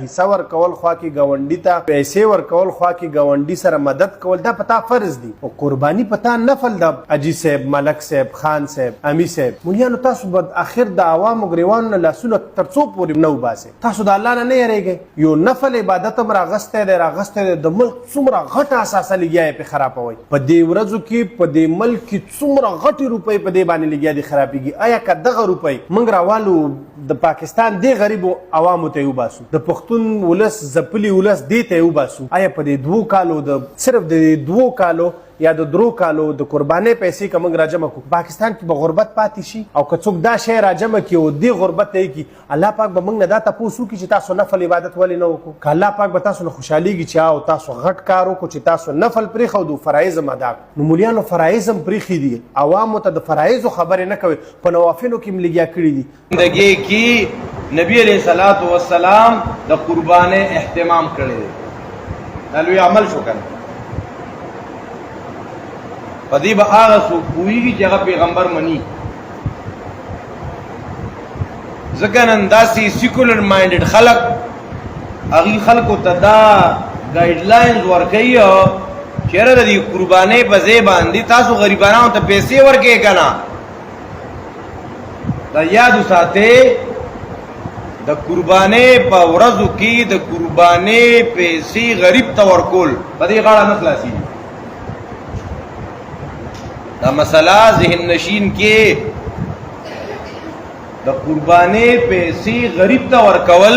حصہ ورکول خوا کې گاونډي ته پیسې ورکول خوا کې گاونډي سره مدد کول دا پتا فرض دي او قرباني پتا نفل د اجي صاحب ملک صاحب خان صاحب امي صاحب مليانو تاسو بد اخر د عوامو غریوانو نه لاسونه ترڅو پورې نو باسه تاسو د الله نه یریږئ یو نفل عبادت هم راغسته د ملک څومره غټه اساسه لګیا په خرابوي په دې ورځو کې په دې ملک کې څومره غټي روپۍ په دې باندې لګیا دي خرابيږي آیا کدغه روپۍ منګ راوالو د پاکستان دی غریبو عوامو ته وباسو د پښتون ولس زپلی ولس دی ته وباسو آیا په دې 2 کالو د صرف د 2 کالو یا د 3 کالو د قربانۍ پیسې کوم راجمه کو پاکستان کې به غربت پاتې شي او که څوک دا شی راجمه کی او دی غربت دی کی الله پاک به موږ نه دا تاسو کی چې تاسو نفل عبادت ولې نه وکړو که الله پاک به تاسو نه خوشحاليږي چې او تاسو غټ کار وکړو چې تاسو نفل پرې خو د فرایض ادا نو مليانو فرایض هم پرې خې دي عوامو ته د فرایض خبرې نه کوي په نوافلو کې ملګیا کړی دي زندگی کی نبی علیہ الصلوۃ والسلام د قربانۍ اهتمام کړی دا لوی عمل شو کنه پدی به هغه څوک پوهیږي چې هغه پیغمبر مني ځکه نن داسې سیکولر مایندډ خلک هغې خلکو ته دا ګایډ لاینز ورکوي چېرې د دې قربانۍ په ځای باندې تاسو غریبانو ته پیسې ورکوئ که نه دا یاد وساتئ د قربانۍ په ورځو کې د قربانۍ پیسې غریب ته ورکول په دې غاړه نه خلاصېږي دا مسئلہ ذہن نشین کے دا قربانے پیسے غریب تا ورکول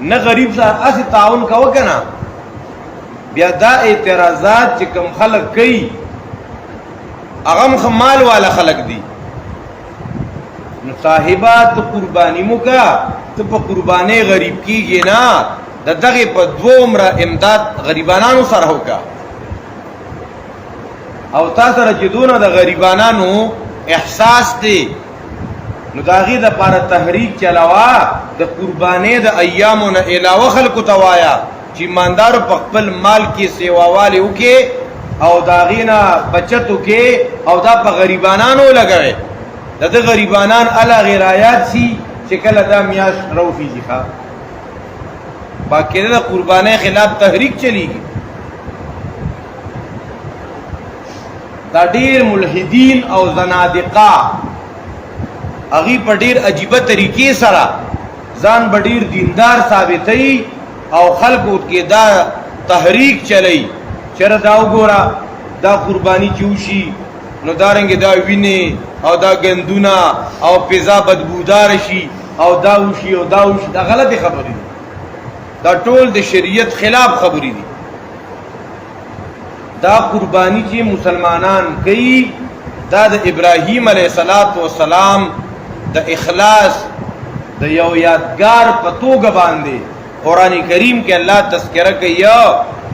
نہ غریب سا اسی تعاون کا وکنا بیا دا اعتراضات چکم خلق کئی اغم خمال والا خلق دی صاحبہ تو قربانی مکا تو پا قربانے غریب کی گی نا دا دغی پا 2 عمرہ امداد غریبانانو سر ہوکا او تاسو سره چې دونه د غریبانو احساس دی نو د هغې دپاره تحریک چلوا د قربانۍ د ایامو نه علاوه خلکو ته وایه چې ایماندارو په خپل مال کې سیواوالی وکړي او د هغې نه بچت وکړي او دا په غریبانانو ولګوئ د ده غریبانان هغې رایاد سي چې کله دا میاشت روفیږي ښه باقاعده د قربانۍ خلاف تحریک چلیږي دا ډیر ملحدین او زنادقه هغې په ډیر عجیبه طریقې سره ځان به ډیر دیندار ثابتوي او خلکو کې دا تحریک چلی چېرې دا وګوره دا قرباني چې وشي نو دارنګې دا وینې او دا ګندونه او پیزا بدبوداره شي او دا وشي او دا وشي دا غلطې خبرې دي دا ټول د شریعت خلاف خبرې دي دا قربانی چې مسلمانان کوي دا د ابراهیم علیه السلام د اخلاص د یو یادګار په توګه باندې قرآن کریم کې الله تذکره کوي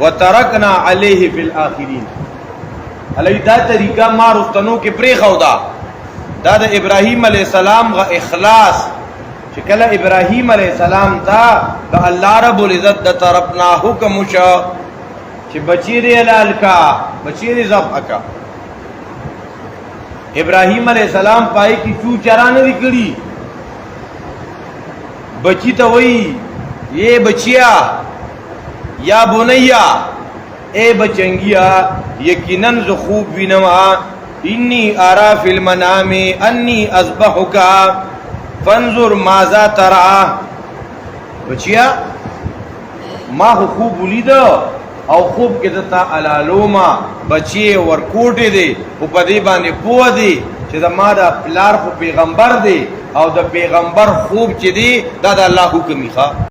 وترکنا علیه فی الاخرین علی دا طریقه ما رستنو کې پرېښوده دا د ابراهیم علیه السلام غ اخلاص چې کله ابراهیم علیه السلام ته د الله رب العزت د طرف نه حکم وشو چې بچی دی حلال کا بچی دی ذبح کا ابراہیم علیہ السلام پائی کی چو چرا نه دی کړي بچی ته وای یہ بچیا یا بنیا اے بچنگیا یقینا ز خوب وینما انی ارا فی المنام انی اذبحک فانظر ماذا ترى بچیا ما خوب ولید او خوب کې دتا علالوما بچي ورکوټې دي او په دې باندې پوه دي چې دا ما دا پلار خو پیغمبر دی او د پیغمبر خوب چې دی دا د الله حکم ښه